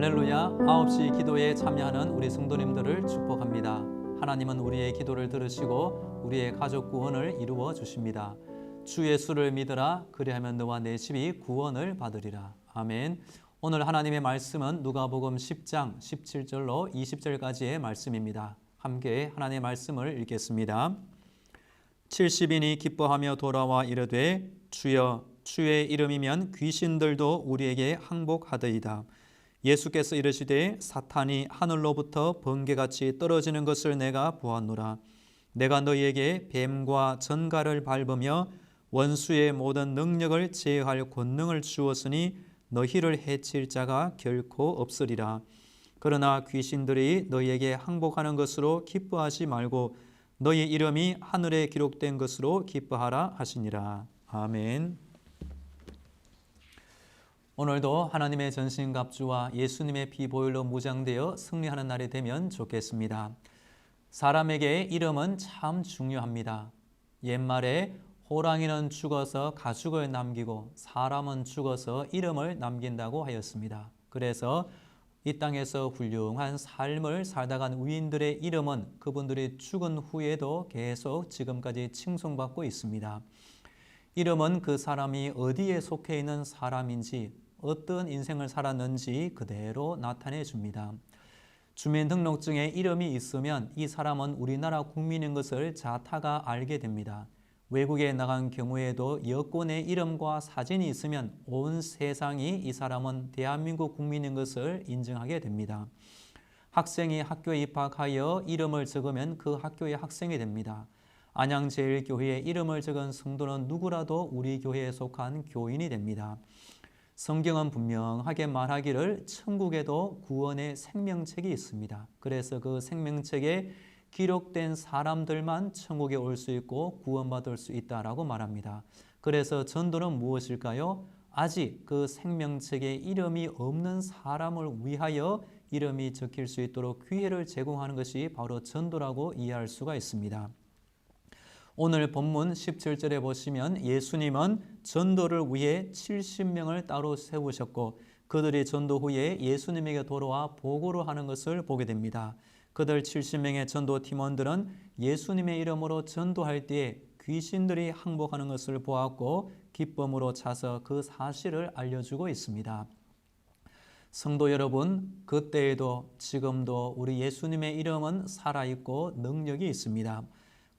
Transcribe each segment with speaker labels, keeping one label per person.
Speaker 1: 할렐루야. 9시 기도에 참여하는 우리 성도님들을 축복합니다. 하나님은 우리의 기도를 들으시고 우리의 가족 구원을 이루어 주십니다. 주 예수를 믿으라. 그리하면 너와 내 집이 구원을 받으리라. 아멘. 오늘 하나님의 말씀은 누가복음 10장 17절로 20절까지의 말씀입니다. 함께 하나님의 말씀을 읽겠습니다. 70인이 기뻐하며 돌아와 이르되 주여 주의 이름이면 귀신들도 우리에게 항복하더이다. 예수께서 이르시되 사탄이 하늘로부터 번개같이 떨어지는 것을 내가 보았노라. 내가 너희에게 뱀과 전갈을 밟으며 원수의 모든 능력을 제어할 권능을 주었으니 너희를 해칠 자가 결코 없으리라. 그러나 귀신들이 너희에게 항복하는 것으로 기뻐하지 말고 너희 이름이 하늘에 기록된 것으로 기뻐하라 하시니라. 아멘. 오늘도 하나님의 전신갑주와 예수님의 피 보혈로 무장되어 승리하는 날이 되면 좋겠습니다. 사람에게 이름은 참 중요합니다. 옛말에 호랑이는 죽어서 가죽을 남기고 사람은 죽어서 이름을 남긴다고 하였습니다. 그래서 이 땅에서 훌륭한 삶을 살다 간 위인들의 이름은 그분들이 죽은 후에도 계속 지금까지 칭송받고 있습니다. 이름은 그 사람이 어디에 속해 있는 사람인지 어떤 인생을 살았는지 그대로 나타내 줍니다. 주민등록증에 이름이 있으면 이 사람은 우리나라 국민인 것을 자타가 알게 됩니다. 외국에 나간 경우에도 여권에 이름과 사진이 있으면 온 세상이 이 사람은 대한민국 국민인 것을 인정하게 됩니다. 학생이 학교에 입학하여 이름을 적으면 그 학교의 학생이 됩니다. 안양제일교회에 이름을 적은 성도는 누구라도 우리 교회에 속한 교인이 됩니다. 성경은 분명하게 말하기를 천국에도 구원의 생명책이 있습니다. 그래서 그 생명책에 기록된 사람들만 천국에 올 수 있고 구원받을 수 있다라고 말합니다. 그래서 전도는 무엇일까요? 아직 그 생명책에 이름이 없는 사람을 위하여 이름이 적힐 수 있도록 기회를 제공하는 것이 바로 전도라고 이해할 수가 있습니다. 오늘 본문 17절에 보시면 예수님은 전도를 위해 70명을 따로 세우셨고 그들이 전도 후에 예수님에게 돌아와 보고를 하는 것을 보게 됩니다. 그들 70명의 전도 팀원들은 예수님의 이름으로 전도할 때에 귀신들이 항복하는 것을 보았고 기쁨으로 차서 그 사실을 알려주고 있습니다. 성도 여러분, 그때에도 지금도 우리 예수님의 이름은 살아있고 능력이 있습니다.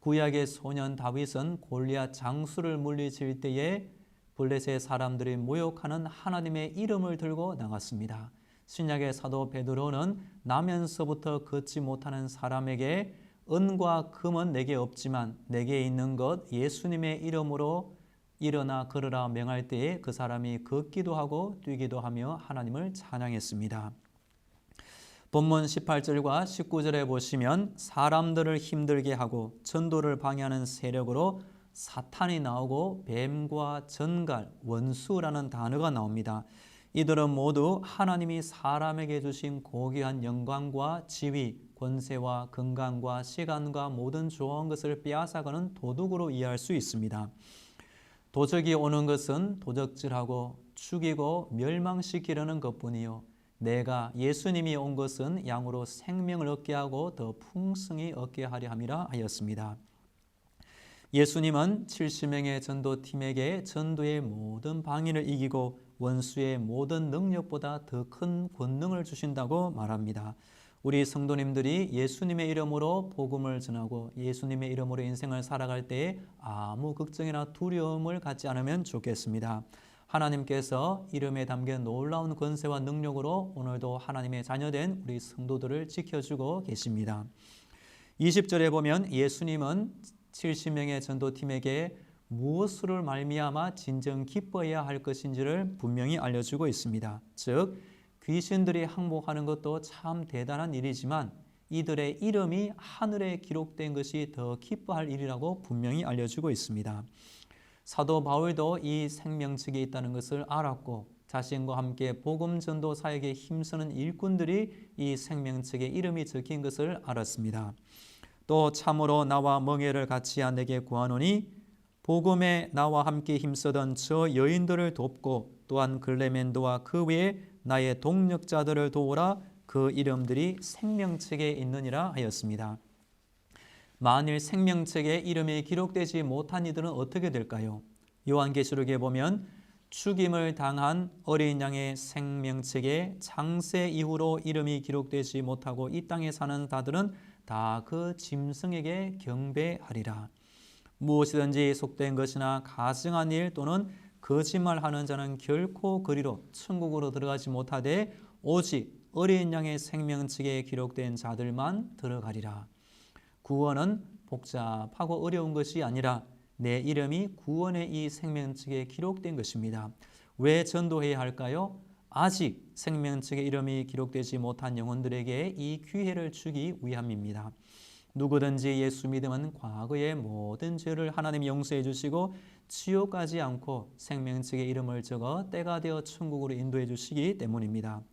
Speaker 1: 구약의 소년 다윗은 골리앗 장수를 물리칠 때에 블레셋 사람들이 모욕하는 하나님의 이름을 들고 나갔습니다. 신약의 사도 베드로는 나면서부터 걷지 못하는 사람에게 은과 금은 내게 없지만 내게 있는 것 예수님의 이름으로 일어나 걸으라 명할 때에 그 사람이 걷기도 하고 뛰기도 하며 하나님을 찬양했습니다. 본문 18절과 19절에 보시면 사람들을 힘들게 하고 전도를 방해하는 세력으로 사탄이 나오고 뱀과 전갈, 원수라는 단어가 나옵니다. 이들은 모두 하나님이 사람에게 주신 고귀한 영광과 지위, 권세와 건강과 시간과 모든 좋은 것을 빼앗아가는 도둑으로 이해할 수 있습니다. 도적이 오는 것은 도적질하고 죽이고 멸망시키려는 것뿐이요. 내가 예수님이 온 것은 양으로 생명을 얻게 하고 더 풍성히 얻게 하려 함이라 하였습니다. 예수님은 70명의 전도팀에게 전도의 모든 방해를 이기고 원수의 모든 능력보다 더 큰 권능을 주신다고 말합니다. 우리 성도님들이 예수님의 이름으로 복음을 전하고 예수님의 이름으로 인생을 살아갈 때에 아무 걱정이나 두려움을 갖지 않으면 좋겠습니다. 하나님께서 이름에 담긴 놀라운 권세와 능력으로 오늘도 하나님의 자녀된 우리 성도들을 지켜주고 계십니다. 20절에 보면 예수님은 70명의 전도팀에게 무엇을 말미암아 진정 기뻐해야 할 것인지를 분명히 알려주고 있습니다. 즉 귀신들이 항복하는 것도 참 대단한 일이지만 이들의 이름이 하늘에 기록된 것이 더 기뻐할 일이라고 분명히 알려주고 있습니다. 사도 바울도 이 생명책에 있다는 것을 알았고 자신과 함께 복음 전도 사역에 힘쓰는 일꾼들이 이 생명책에 이름이 적힌 것을 알았습니다. 또 참으로 나와 멍에를 같이하 내게 구하노니 복음에 나와 함께 힘쓰던 저 여인들을 돕고 또한 글레멘도와 그 외에 나의 동력자들을 도우라. 그 이름들이 생명책에 있느니라 하였습니다. 만일 생명책에 이름이 기록되지 못한 이들은 어떻게 될까요? 요한계시록에 보면 죽임을 당한 어린 양의 생명책에 창세 이후로 이름이 기록되지 못하고 이 땅에 사는 자들은 다 그 짐승에게 경배하리라. 무엇이든지 속된 것이나 가증한 일 또는 거짓말하는 자는 결코 그리로 천국으로 들어가지 못하되 오직 어린 양의 생명책에 기록된 자들만 들어가리라. 구원은 복잡하고 어려운 것이 아니라 내 이름이 구원의 이 생명책에 기록된 것입니다. 왜 전도해야 할까요? 아직 생명책에 이름이 기록되지 못한 영혼들에게 이 기회를 주기 위함입니다. 누구든지 예수 믿으면 과거의 모든 죄를 하나님이 용서해 주시고 지옥 가지 않고 생명책에 이름을 적어 때가 되어 천국으로 인도해 주시기 때문입니다.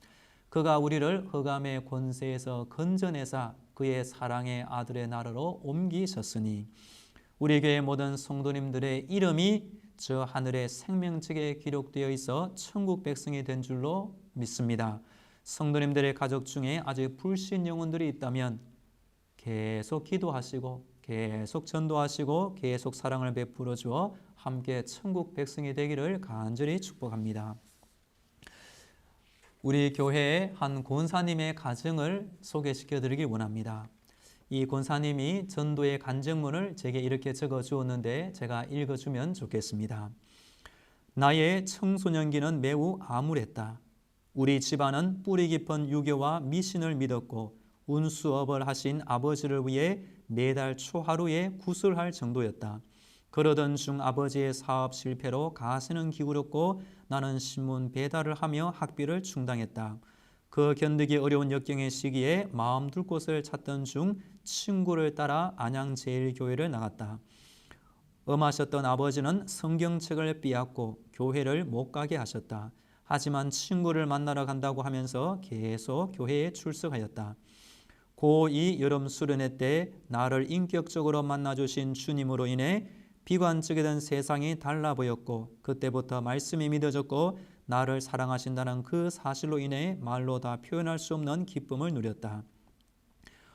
Speaker 1: 그가 우리를 흑암의 권세에서 건져내사 그의 사랑의 아들의 나라로 옮기셨으니 우리 교회 모든 성도님들의 이름이 저 하늘의 생명책에 기록되어 있어 천국 백성이 된 줄로 믿습니다. 성도님들의 가족 중에 아직 불신 영혼들이 있다면 계속 기도하시고 계속 전도하시고 계속 사랑을 베풀어 주어 함께 천국 백성이 되기를 간절히 축복합니다. 우리 교회의 한 권사님의 가정을 소개시켜 드리길 원합니다. 이 권사님이 전도의 간증문을 제게 이렇게 적어 주었는데 제가 읽어주면 좋겠습니다. 나의 청소년기는 매우 암울했다. 우리 집안은 뿌리 깊은 유교와 미신을 믿었고 운수업을 하신 아버지를 위해 매달 초하루에 구슬할 정도였다. 그러던 중 아버지의 사업 실패로 가세는 기울었고 나는 신문 배달을 하며 학비를 충당했다. 그 견디기 어려운 역경의 시기에 마음 둘 곳을 찾던 중 친구를 따라 안양제일교회를 나갔다. 엄하셨던 아버지는 성경책을 빼앗고 교회를 못 가게 하셨다. 하지만 친구를 만나러 간다고 하면서 계속 교회에 출석하였다. 고2 여름 수련회 때 나를 인격적으로 만나주신 주님으로 인해 비관적이 된 세상이 달라 보였고 그때부터 말씀이 믿어졌고 나를 사랑하신다는 그 사실로 인해 말로 다 표현할 수 없는 기쁨을 누렸다.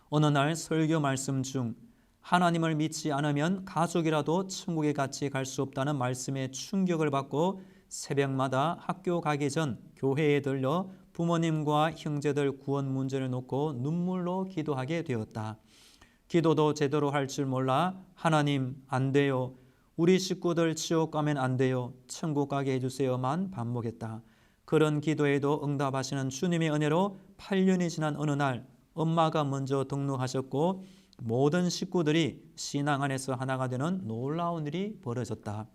Speaker 1: 어느 날 설교 말씀 중 하나님을 믿지 않으면 가족이라도 천국에 같이 갈 수 없다는 말씀에 충격을 받고 새벽마다 학교 가기 전 교회에 들려 부모님과 형제들 구원 문제를 놓고 눈물로 기도하게 되었다. 기도도 제대로 할 줄 몰라 하나님 안 돼요. 우리 식구들 지옥 가면 안 돼요. 천국 가게 해주세요만 반복했다. 그런 기도에도 응답하시는 주님의 은혜로 8년이 지난 어느 날 엄마가 먼저 등록하셨고 모든 식구들이 신앙 안에서 하나가 되는 놀라운 일이 벌어졌다.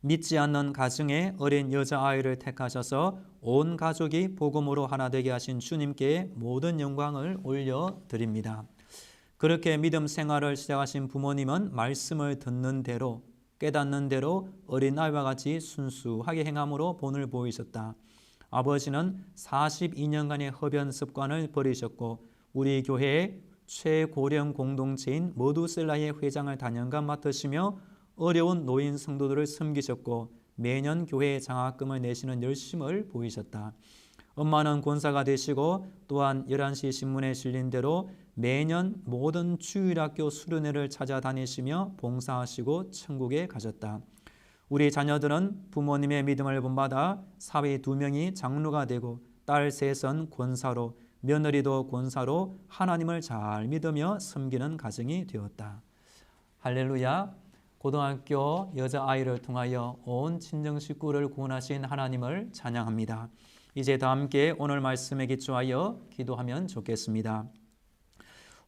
Speaker 1: 믿지 않는 가정에 어린 여자아이를 택하셔서 온 가족이 복음으로 하나 되게 하신 주님께 모든 영광을 올려드립니다. 그렇게 믿음 생활을 시작하신 부모님은 말씀을 듣는 대로 깨닫는 대로 어린아이와 같이 순수하게 행함으로 본을 보이셨다. 아버지는 42년간의 흡연 습관을 버리셨고 우리 교회의 최고령 공동체인 머두셀라의 회장을 단연간 맡으시며 어려운 노인 성도들을 섬기셨고 매년 교회에 장학금을 내시는 열심을 보이셨다. 엄마는 권사가 되시고 또한 11시 신문에 실린 대로 매년 모든 주일학교 수련회를 찾아다니시며 봉사하시고 천국에 가셨다. 우리 자녀들은 부모님의 믿음을 본받아 사위 2명이 장로가 되고 딸 3은 권사로 며느리도 권사로 하나님을 잘 믿으며 섬기는 가정이 되었다. 할렐루야. 고등학교 여자아이를 통하여 온 친정 식구를 구원하신 하나님을 찬양합니다. 이제 다 함께 오늘 말씀에 기초하여 기도하면 좋겠습니다.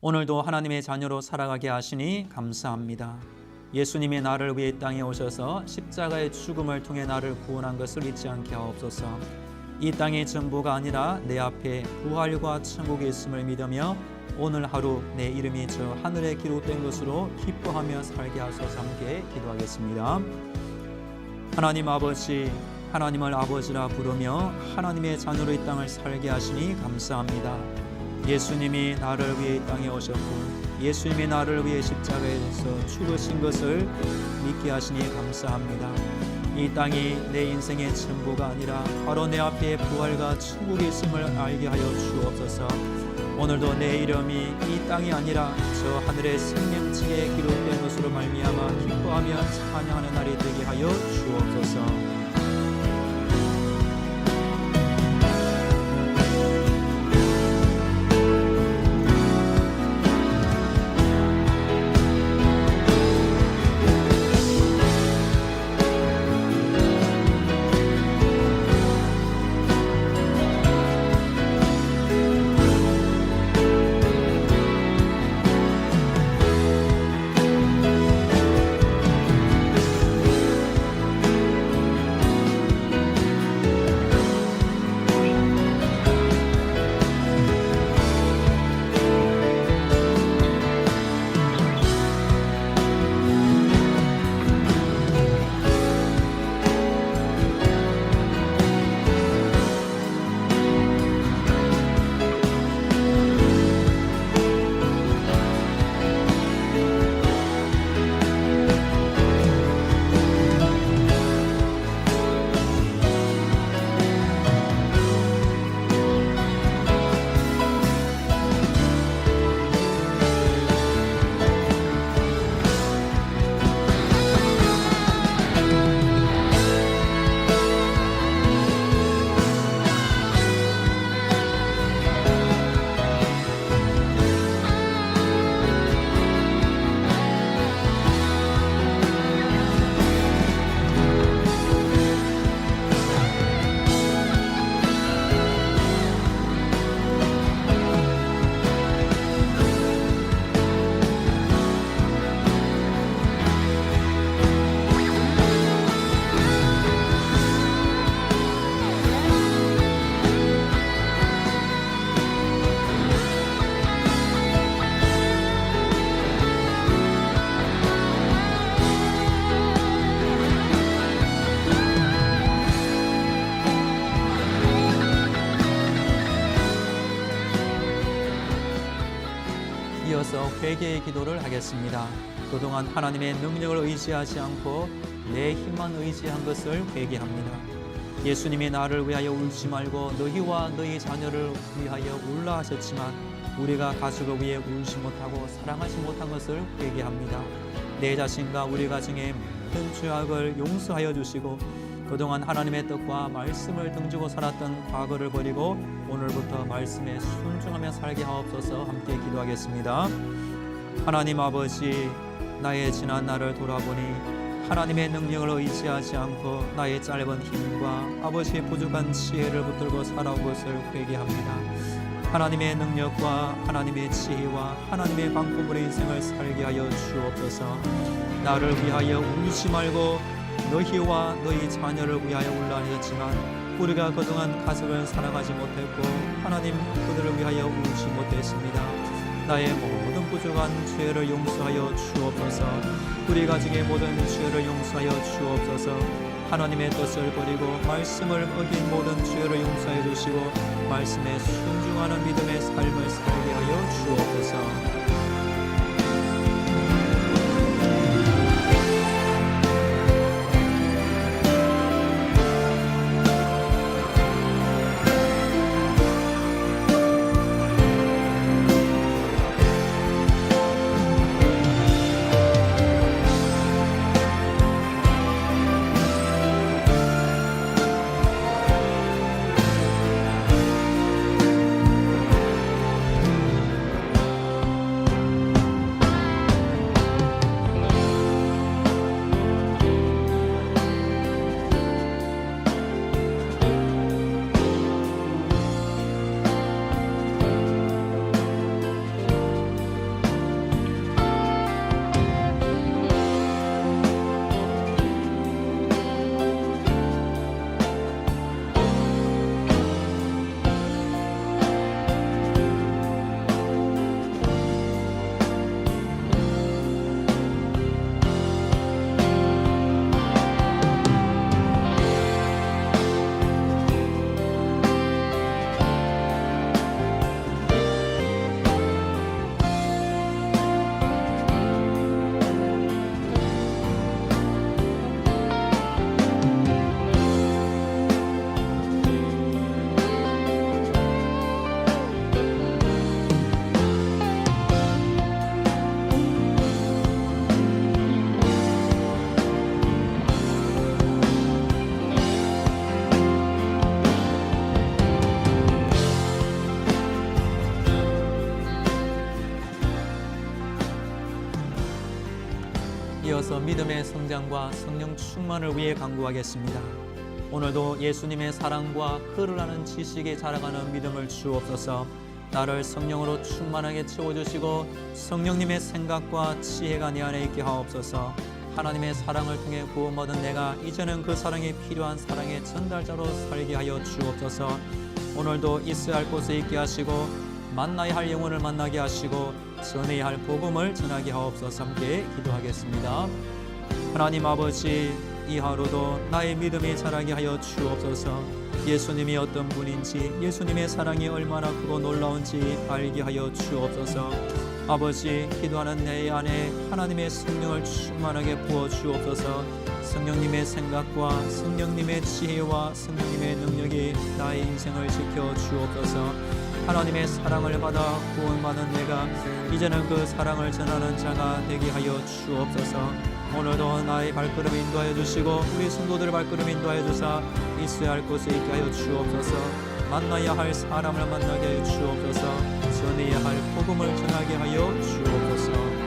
Speaker 1: 오늘도 하나님의 자녀로 살아가게 하시니 감사합니다. 예수님이 나를 위해 땅에 오셔서 십자가의 죽음을 통해 나를 구원한 것을 잊지 않게 하옵소서. 이 땅의 전부가 아니라 내 앞에 부활과 천국이 있음을 믿으며 오늘 하루 내 이름이 저 하늘에 기록된 것으로 기뻐하며 살게 하소서. 함께 기도하겠습니다. 하나님 아버지, 하나님을 아버지라 부르며 하나님의 자녀로 이 땅을 살게 하시니 감사합니다. 예수님이 나를 위해 이 땅에 오셨고 예수님이 나를 위해 십자가에서 죽으신 것을 믿게 하시니 감사합니다. 이 땅이 내 인생의 전부가 아니라 바로 내 앞에 부활과 천국이 있음을 알게 하여 주옵소서. 오늘도 내 이름이 이 땅이 아니라 저 하늘의 생명책에 기록된 것으로 말미암아 기뻐하며 찬양하는 날이 되게 하여 주옵소서. 이어서 회개의 기도를 하겠습니다. 그동안 하나님의 능력을 의지하지 않고 내 힘만 의지한 것을 회개합니다. 예수님이 나를 위하여 울지 말고 너희와 너희 자녀를 위하여 울라 하셨지만 우리가 가족을 위해 울지 못하고 사랑하지 못한 것을 회개합니다. 내 자신과 우리 가정의 모든 죄악을 용서하여 주시고 그동안 하나님의 뜻과 말씀을 등지고 살았던 과거를 버리고 오늘부터 말씀에 순종하며 살게 하옵소서. 함께 기도하겠습니다. 하나님 아버지, 나의 지난 날을 돌아보니 하나님의 능력을 의지하지 않고 나의 짧은 힘과 아버지의 부족한 지혜를 붙들고 살아온 것을 회개합니다. 하나님의 능력과 하나님의 지혜와 하나님의 방법으로 인생을 살게 하여 주옵소서. 나를 위하여 울지 말고 너희와 너희 자녀를 위하여 울라 하셨지만 우리가 그동안 가족을 사랑하지 못했고 하나님 그들을 위하여 울지 못했습니다. 나의 모든 부족한 죄를 용서하여 주옵소서. 우리 가족의 모든 죄를 용서하여 주옵소서. 하나님의 뜻을 버리고 말씀을 어긴 모든 죄를 용서해 주시고 말씀에 순종하는 믿음의 삶을 살게 하여 주옵소서. 이어서 믿음의 성장과 성령 충만을 위해 간구하겠습니다. 오늘도 예수님의 사랑과 그를 아는 지식에 자라가는 믿음을 주옵소서. 나를 성령으로 충만하게 채워주시고 성령님의 생각과 지혜가 내 안에 있게 하옵소서. 하나님의 사랑을 통해 구원받은 내가 이제는 그 사랑이 필요한 사랑의 전달자로 살게 하여 주옵소서. 오늘도 있어야 할 곳에 있게 하시고 만나야 할 영혼을 만나게 하시고 전해야 할 복음을 전하게 하옵소서. 함께 기도하겠습니다. 하나님 아버지, 이 하루도 나의 믿음이 자라게 하여 주옵소서. 예수님이 어떤 분인지, 예수님의 사랑이 얼마나 크고 놀라운지 알게 하여 주옵소서. 아버지, 기도하는 내 안에 하나님의 성령을 충만하게 부어 주옵소서. 성령님의 생각과 성령님의 지혜와 성령님의 능력이 나의 인생을 지켜 주옵소서. 하나님의 사랑을 받아 구원받은 내가 이제는 그 사랑을 전하는 자가 되게 하여 주옵소서. 오늘도 나의 발걸음 인도하여 주시고 우리 성도들의 발걸음 인도하여 주사 있어야 할 곳에 있게 하여 주옵소서. 만나야 할 사람을 만나게 하여 주옵소서. 전해야 할 복음을 전하게 하여 주옵소서.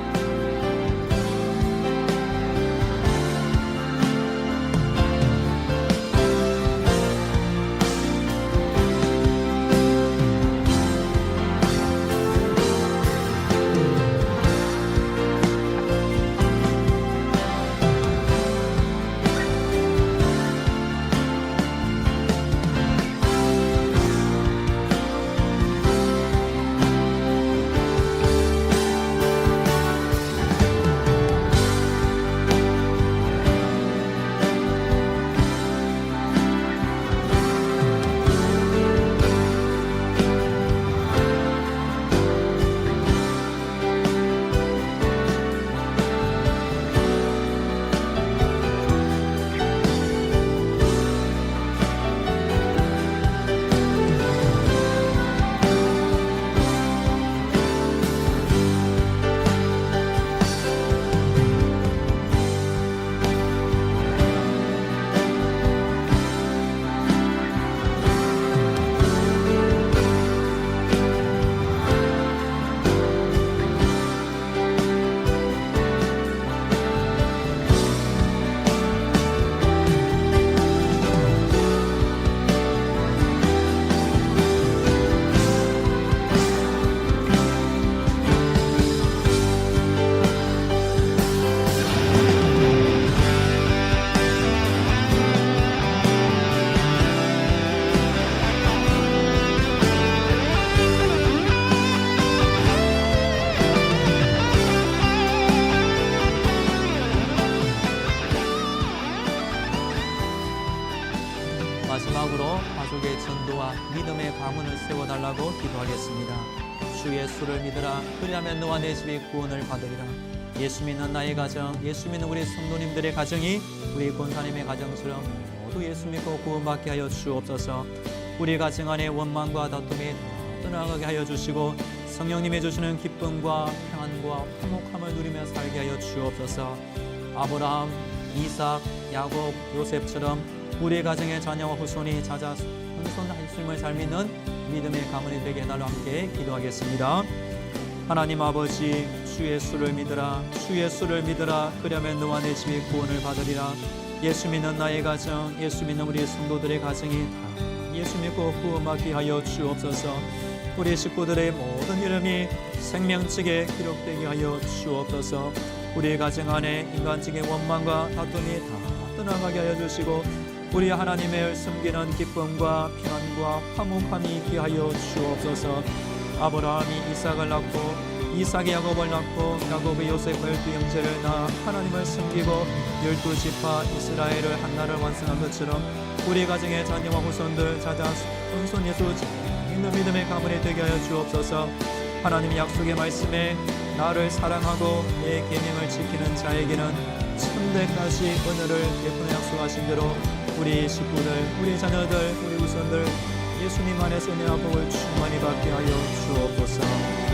Speaker 1: 마지막으로 가족의 전도와 믿음의 가문을 세워달라고 기도하겠습니다. 주 예수를 믿으라. 그리하면 너와 내 집이 구원을 받으리라. 예수 믿는 나의 가정, 예수 믿는 우리 성도님들의 가정이 우리 권사님의 가정처럼 모두 예수 믿고 구원받게 하여 주옵소서. 우리 가정 안에 원망과 다툼이 떠나가게 하여 주시고 성령님이 주시는 기쁨과 평안과 화목함을 누리며 살게 하여 주옵소서. 아브라함, 이삭, 야곱, 요셉처럼 우리 가정의 자녀와 후손이 찾아 혼손 하나님을 잘 믿는 믿음의 가문이 되게 해달라 함께 기도하겠습니다. 하나님 아버지, 주 예수를 믿으라. 주 예수를 믿으라. 그러면 너와 내 집이 구원을 받으리라. 예수 믿는 나의 가정, 예수 믿는 우리 성도들의 가정이 다 예수 믿고 구원받게 하여 주옵소서. 우리 식구들의 모든 이름이 생명책에 기록되게 하여 주옵소서. 우리 가정 안에 인간적인 원망과 다툼이 다 떠나가게 하여 주시고 우리 하나님을 섬기는 기쁨과 평안과 화목함이 있게 하여 주옵소서. 아브라함이 이삭을 낳고 이삭이 야곱을 낳고 야곱이 요셉 12형제를 낳아 하나님을 섬기고 12지파 이스라엘을 한나라를 완성한 것처럼 우리 가정의 자녀와 후손들 찾아 혼손 예수 믿는 믿음의 가문이 되게 하여 주옵소서. 하나님 약속의 말씀에 나를 사랑하고 내 계명을 지키는 자에게는 천대까지 은혜를 베푸는 약속하신 대로 우리 식구들, 우리 자녀들, 우리 후손들 예수님 안에서 은혜와 복을 충만히 받게 하여 주옵소서.